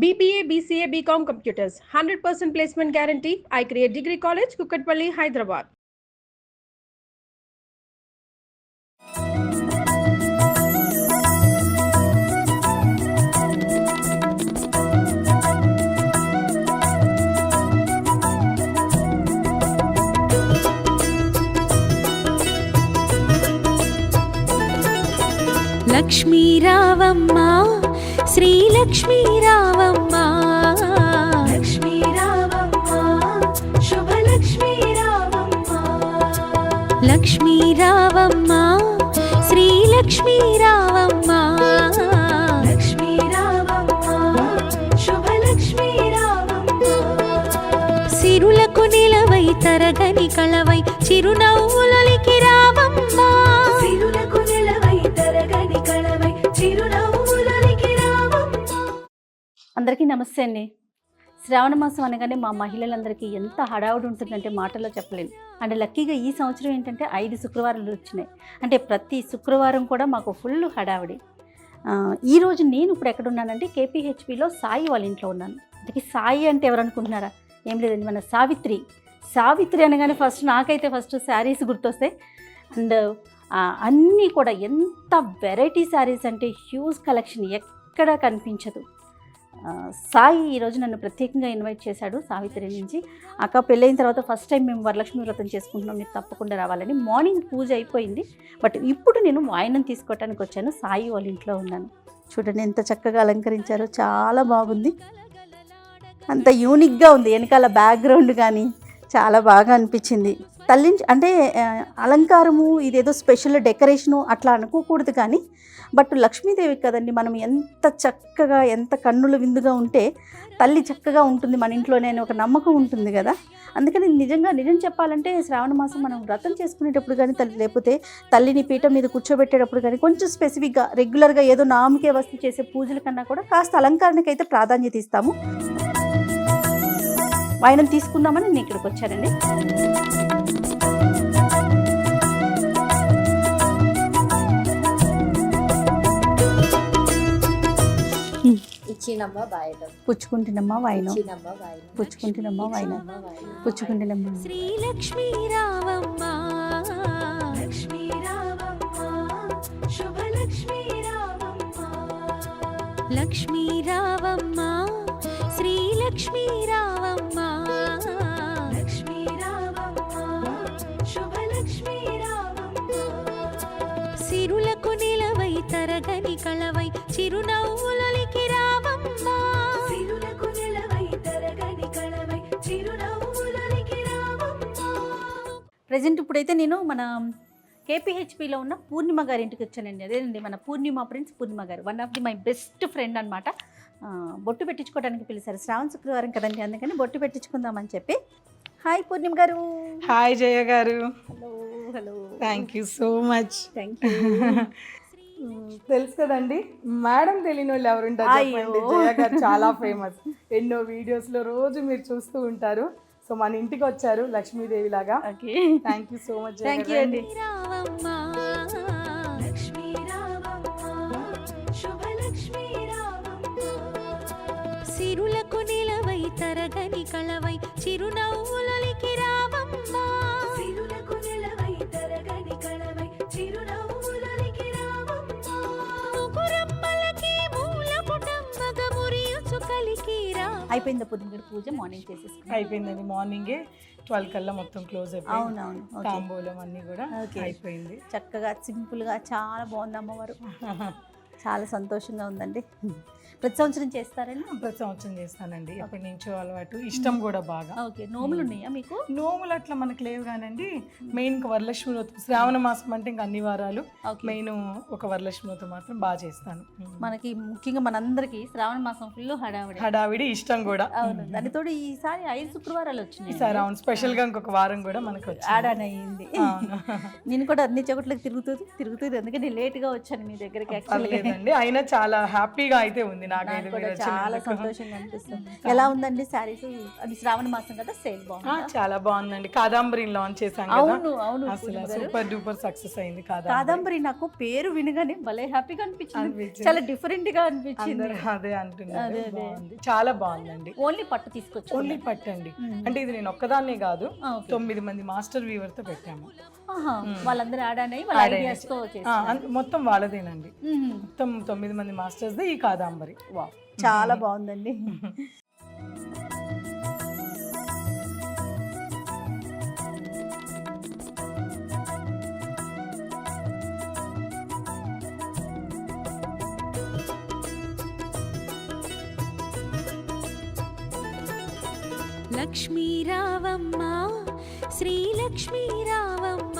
BBA, BCA, BCom Computers, 100% placement guarantee. I create Degree College, Kukatpalli, Hyderabad. Lakshmi రావమ్మ శ్రీ లక్ష్మీ రావమ్మ లక్ష్మీ రావమ్మ శుభ లక్ష్మీ రావమ్మ లక్ష్మీ రావమ్మ శ్రీ లక్ష్మీ రావమ్మ లక్ష్మీ రావమ్మ శుభ లక్ష్మీ రావమ్మ సిరులకు నిలవై తరగని కళవై చిరునవ్వులకి రావమ్మ సిరులకు నిలవై తరగని కళవై చిరునవ్వులకి రావమ్మ. అందరికీ నమస్తే అండి. శ్రావణ మాసం అనగానే మా మహిళలందరికీ ఎంత హడావుడి ఉంటుందంటే మాటల్లో చెప్పలేను. అంటే లక్కీగా ఈ సంవత్సరం ఏంటంటే 5 శుక్రవారాలు వచ్చినాయి. అంటే ప్రతి శుక్రవారం కూడా మాకు ఫుల్ హడావుడి. ఈరోజు నేను ఇప్పుడు ఎక్కడున్నానంటే కేపీహెచ్పిలో సాయి వాళ్ళ ఇంట్లో ఉన్నాను. అందుకే సాయి అంటే ఎవరు అనుకుంటున్నారా? ఏం లేదండి, మన సావిత్రి అనగానే నాకైతే ఫస్ట్ శారీస్ గుర్తొస్తాయి. అండ్ అన్నీ కూడా ఎంత వెరైటీ శారీస్ అంటే హ్యూజ్ కలెక్షన్ ఎక్కడా కనిపించదు. సాయి ఈరోజు నన్ను ప్రత్యేకంగా ఇన్వైట్ చేశాడు సావిత్రి నుంచి. అక్క పెళ్ళైన తర్వాత ఫస్ట్ టైం మేము వరలక్ష్మి వ్రతం చేసుకుంటున్నాం, మీరు తప్పకుండా రావాలని. మార్నింగ్ పూజ అయిపోయింది, బట్ ఇప్పుడు నేను వాయనం తీసుకోవటానికి వచ్చాను. సాయి వాళ్ళ ఇంట్లో ఉన్నాను. చూడండి ఎంత చక్కగా అలంకరించారో, చాలా బాగుంది. అంత యూనిక్గా ఉంది. వెనకాల బ్యాక్గ్రౌండ్ కానీ చాలా బాగా అనిపించింది. తల్లి అంటే అలంకారము ఇదేదో స్పెషల్ డెకరేషను అట్లా అనుకోకూడదు, కానీ బట్ లక్ష్మీదేవి కదండి, మనం ఎంత చక్కగా ఎంత కన్నుల విందుగా ఉంటే తల్లి చక్కగా ఉంటుంది మన ఇంట్లోనే అని ఒక నమ్మకం ఉంటుంది కదా. అందుకని నిజం చెప్పాలంటే శ్రావణ మాసం మనం వ్రతం చేసుకునేటప్పుడు కానీ లేకపోతే తల్లిని పీఠం మీద కూర్చోబెట్టేటప్పుడు కానీ కొంచెం స్పెసిఫిక్గా రెగ్యులర్గా ఏదో నామకే వస్తు చేసే పూజల కన్నా కూడా కాస్త అలంకరణకి అయితే ప్రాధాన్యత ఇస్తాము. వాయనం తీసుకుందామని నేను ఇక్కడికి వచ్చానండి. ఇచ్చినమ్మ వాయనం, పుచ్చుకుంటున్నమ్మ వాయనం, ఇచ్చినమ్మ వాయనం, పుచ్చుకుంటున్నమ్మ వాయనం, పుచ్చుకుంటున్నమ్మ. శ్రీ లక్ష్మీ రావమ్మ లక్ష్మీ రావమ్మ శుభ లక్ష్మీ రావమ్మ లక్ష్మీ రావమ్మ శ్రీ లక్ష్మీ రావమ్మ లక్ష్మీ రావమ్మ శుభ లక్ష్మీ రావమ్మ సిరులకు నిలవై తరగని కళవై చిరునవ్వులకి రావమ్మ సిరులకు నిలవై తరగని కళవై చిరునవ్వులకి రావమ్మ. ప్రజెంట్ ఇప్పుడైతే నేను మన కేపీహెచ్పిలో ఉన్న పూర్ణిమ గారి ఇంటికి వచ్చానండి. అదేనండి మన పూర్ణిమ ఫ్రెండ్స్. పూర్ణిమ గారు one of the my best friend అనమాట. బొట్టు పెట్టించుకోవడానికి పిలిచారు. శ్రావణ శుక్రవారం కదండి, అందుకని బొట్టు పెట్టించుకుందామని చెప్పి. హాయ్ పూర్ణిమ గారు. హాయ్ జయ గారు. Hello. Thank you so much. Thank you. తెలుసు కదండి, మేడం తెలియని వాళ్ళు ఎవరుంటారు చెప్పండి. జయ గారు చాలా ఫేమస్. ఎన్నో వీడియోస్లో రోజు మీరు చూస్తూ ఉంటారు. సో మన ఇంటికి వచ్చారు లక్ష్మీదేవి లాగా. Okay, thank you so much. Thank you అండి. లక్ష్మీ రావమ్మ శుభ లక్ష్మీ రావమ్మ సిరులకు నిలవై తరగని కళవై చిరునవ్వులకి రావమ్మ సిరులకు నిలవై తరగని కళవై చిరునవ్వులకి రావమ్మ ముగురమ్మలకి మూల పుటమ్మగ మురియుచు కలికి రా. అయిపోయిందా పూర్ణిమ గారు పూజ? మార్నింగ్ చేసేసుకున్నాం. అయిపోయిందండి, మార్నింగే 12 కల్లా మొత్తం క్లోజ్ అయిపోయింది. అవునవును. తాంబూలం అన్నీ కూడా అయిపోయింది. చక్కగా సింపుల్గా చాలా బాగుంది అమ్మవారు. చాలా సంతోషంగా ఉందండి. ప్రతి సంవత్సరం చేస్తారండి? ప్రతి సంవత్సరం చేస్తానండి, ఎప్పటి నుంచో అలవాటు, ఇష్టం కూడా బాగా. ఓకే, నోములు ఉన్నాయా మీకు? నోములు అట్లా మనకు లేవు కానండి. మెయిన్ వరలక్ష్మి వ్రతం, శ్రావణ మాసం అంటే ఇంకా అన్ని వారాలు, మెయిన్ ఒక వరలక్ష్మి వ్రతం మాత్రం బాగా చేస్తాను. మనకి ముఖ్యంగా మనందరికీ శ్రావణ మాసం ఫుల్ హడావిడి ఇష్టం కూడా. అవును, దానితో ఈసారి 5 శుక్రవారాలు వచ్చినాయి. ఈసారి అవును, స్పెషల్ గా ఇంకొక వారం కూడా మనకు యాడ్ ఆన్ అయ్యింది. నేను కూడా అన్ని చోట్లకి తిరుగుతుంది అందుకని లేట్ గా వచ్చాను మీ దగ్గరికి. యాక్చువల్లీ అయినా చాలా హ్యాపీగా అయితే ఉంది. ఉంది నాకైతే నాకు కూడా మీరు చాలా వచ్చినందుకు. సంతోషంగా అనిపిస్తుంది. ఎలా ఉందండి శారీస్? అది శ్రావణ మాసం కదా, సేల్ బాగుంది. చాలా బాగుందండి. కాదంబరిని లాంచ్ చేశాం కదా, అవును అవును. అసలు సూపర్ డూపర్ సక్సెస్ అయింది కాదంబరి. కాదంబరి నాకు పేరు వినగానే భలే హ్యాపీగా అనిపించింది, చాలా డిఫరెంట్ గా అనిపించింది. అందరూ అదే అంటున్నారు. బాగుంది, చాలా బాగుందండి. ఓన్లీ పట్టు తీసుకొచ్చు. ఓన్లీ పట్టండి. అంటే ఇది నేను ఒక్కదాన్నే కాదు, 9 మంది మాస్టర్ వీవర్ తో పెట్టాము. వాళ్ళందరూ యాడ్ అయినాయి, వాళ్ళ ఐడియాస్ తో చేశారు. మొత్తం వాళ్ళదేనండి. మొత్తం 9 మంది మాస్టర్స్ దే ఈ కాదంబరి. వావ్, చాలా బాగుందండి. లక్ష్మీ రావమ్మ శ్రీలక్ష్మీ రావమ్మ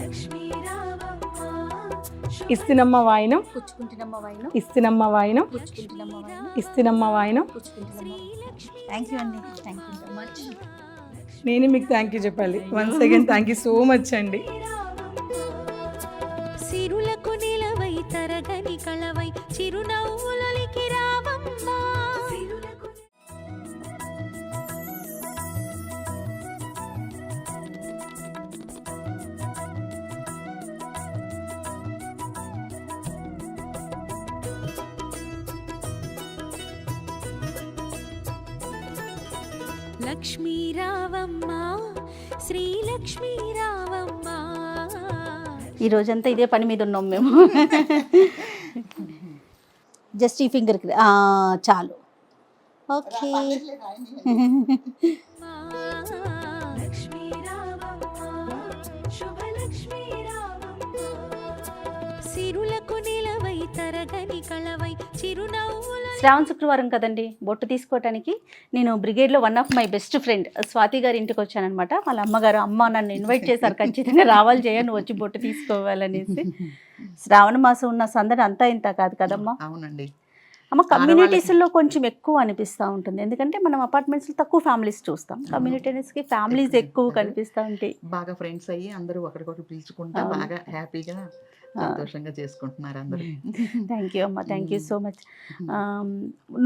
లక్ష్మీ రావమ్మ ఇస్తినమ్మ వాయినం, పుచ్చుకుంటున్నమ్మ వైనం, ఇస్తినమ్మ వాయినం, పుచ్చుకుంటున్నమ్మ వైనం, ఇస్తినమ్మ వాయినం. థ్యాంక్ యూ అండి, థ్యాంక్ యూ సో మచ్. నేను మీకు థ్యాంక్ యూ చెప్పాలి. Once again thank you so much అండి. సిరులకు నిలవై తరగని కళవై చిరునవ్వులకి రావమ్మ. లక్ష్మీ రావమ్మ శ్రీలక్ష్మీ రావమ్మ. ఈ రోజంతా ఇదే పని మీద ఉన్నాం మేము. జస్ట్ ఈ ఫింగర్ చాలు. ఓకే. లక్ష్మీ రావమ్మ శుభలక్ష్మీ రావమ్మ. సిరులకు నిలవై తరగని కళవై చిరునవ్వుల. శ్రావణ శుక్రవారం కదండి, బొట్టు తీసుకోవటానికి నేను బ్రిగేడ్లో one of my best friend Swathi గారి ఇంటికి వచ్చానమాట. వాళ్ళ అమ్మగారు, అమ్మ నన్ను ఇన్వైట్ చేశారు, ఖచ్చితంగా రావాలి చేయ, నువ్వు వచ్చి బొట్టు తీసుకోవాలనేసి. శ్రావణ మాసం ఉన్న సందడి అంతా ఇంత కాదు కదమ్మా? అవునండి అమ్మ. కమ్యూనిటీస్లో కొంచెం ఎక్కువ అనిపిస్తూ ఉంటుంది, ఎందుకంటే మనం అపార్ట్మెంట్స్లో తక్కువ ఫ్యామిలీస్ చూస్తాం, కమ్యూనిటీస్కి ఫ్యామిలీస్ ఎక్కువ కనిపిస్తూ ఉంటాయి. బాగా ఫ్రెండ్స్ అయ్యి అందరూ ఒకరికొకరు పిలుచుకుంటా బాగా హ్యాపీగా సంతోషంగా చేసుకుంటున్నారు అందరూ. థ్యాంక్ యూ అమ్మ, థ్యాంక్ యూ సో మచ్.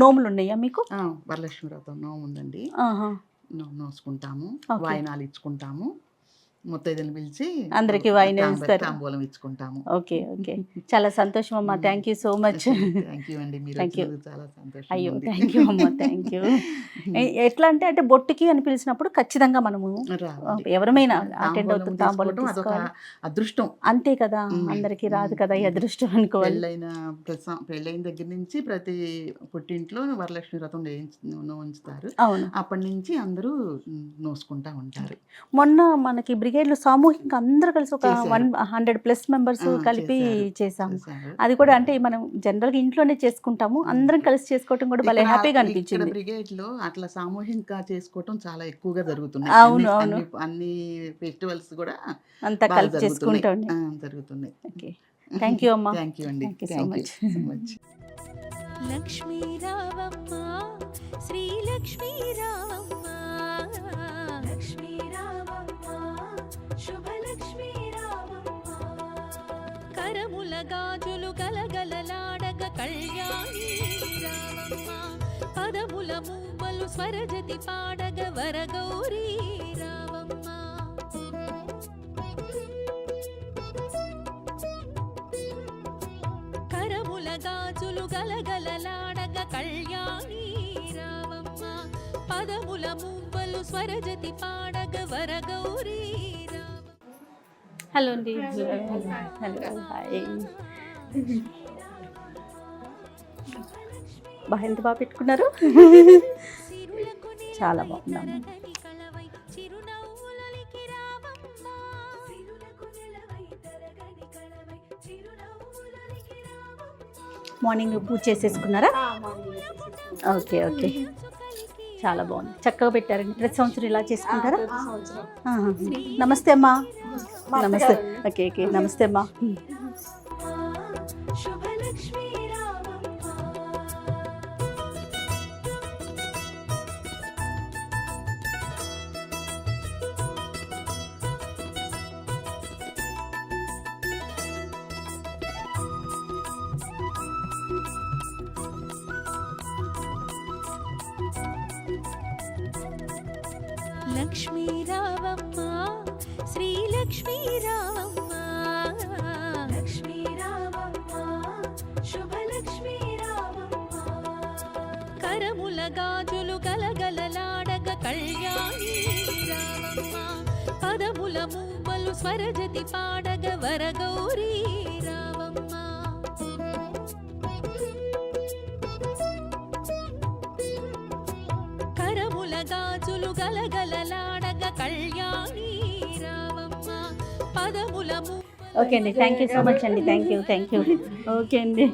నోములు ఉన్నాయా మీకు? వరలక్ష్మి వ్రతం నోము ఉందండి, నోసుకుంటాము, Okay. వాయినాలు ఇచ్చుకుంటాము, ముత్తైదులు పిలిచి అందరికీ వాయినం ఇస్తారు, తాంబూలం ఇచ్చుకుంటాము. ఓకే ఓకే, చాలా సంతోషం అమ్మ, thank you so much. Thank you అండి, మీరు Thank you. వచ్చినందుకు చాలా సంతోషం. అయ్యో థ్యాంక్ యూ అమ్మ, థ్యాంక్ యూ. ఎట్లా అంటే బొట్టుకి అని పిలిచినప్పుడు ఖచ్చితంగా మనము ఎవరమైనా అటెండ్ అవుతుంది, తాంబూలం తీసుకోవాలి. అదృష్టం అంతే కదా, అందరికీ రాదు కదా ఈ అదృష్టం అనుకోవాలి. పెళ్ళైన దగ్గర నుంచి ప్రతి పుట్టింట్లో వరలక్ష్మి వ్రతం ఉంచుతారు. అవును, అప్పటి నుంచి అందరూ నోసుకుంటా ఉంటారు. మొన్న మనకి బ్రిగేడ్లో సామూహికంగా అందరూ కలిసి ఒక 100+ మెంబర్స్ కలిపి చేసాము. అది కూడా అంటే మనం జనరల్గా ఇంట్లోనే చేసుకుంటాము, అందరం కలిసి చేసుకోవటం కూడా భలే హ్యాపీగా అనిపించింది. బ్రిగేడ్ లో అట్లా సామూహికంగా చేసుకోవటం చాలా ఎక్కువగా జరుగుతుంది. అవును, అవును. అన్ని ఫెస్టివల్స్ కూడా అంతా కలిసి చేసుకుంటాం. జరుగుతున్నాయి. ఓకే, థ్యాంక్ యూ అమ్మా, థ్యాంక్ యూ అండి, Thank you so much. Lakshmi రావమ్మ శ్రీలక్ష్మీ రావమ్మ. లక్ష్మీ రావమ్మ శుభలక్ష్మీ రావమ్మ. కరముల గాజులు గలగలలాడగ కళ్యాణి రావమ్మ. పదముల మూవలు స్వరజతి పాడగ వరగౌరీ రావమ్మ. కరముల గాజులు గలగలలాడగ కళ్యాణి రావమ్మ. పదముల మూవలు స్వరజతి పాడగ వరగౌరీ రావమ్మ. హలో అండి, హలో, హాయ్. బాగా ఎంత బాగా పెట్టుకున్నారు, చాలా బాగున్నాము. మార్నింగ్ పూజ చేసేసుకున్నారా? ఓకే ఓకే, చాలా బాగుంది, చక్కగా పెట్టారండి. ప్రతి సంవత్సరం ఇలా చేసుకుంటారా? ఆహా. నమస్తే అమ్మా. నమస్తే. ఓకే ఓకే, నమస్తే అమ్మా. శుభలక్ష్మీ రావమ్మ. శుభలక్ష్మీ రావమ్మ శ్రీలక్ష్మీ రావమ్మ లక్ష్మీ రావమ్మ శుభలక్ష్మీ రావమ్మ కరముల గాజులు గలగలలాడగ కళ్యాణి రావమ్మ పదముల మూవలు స్వరజతి పాడగ వరగౌరీ రావమ్మ కరముల గాజులు గలగలలాడగ కళ్యాణి రావమ్మ పదముల ఓకే అండి, థ్యాంక్ యూ సో మచ్ అండి, థ్యాంక్ యూ ఓకే అండి.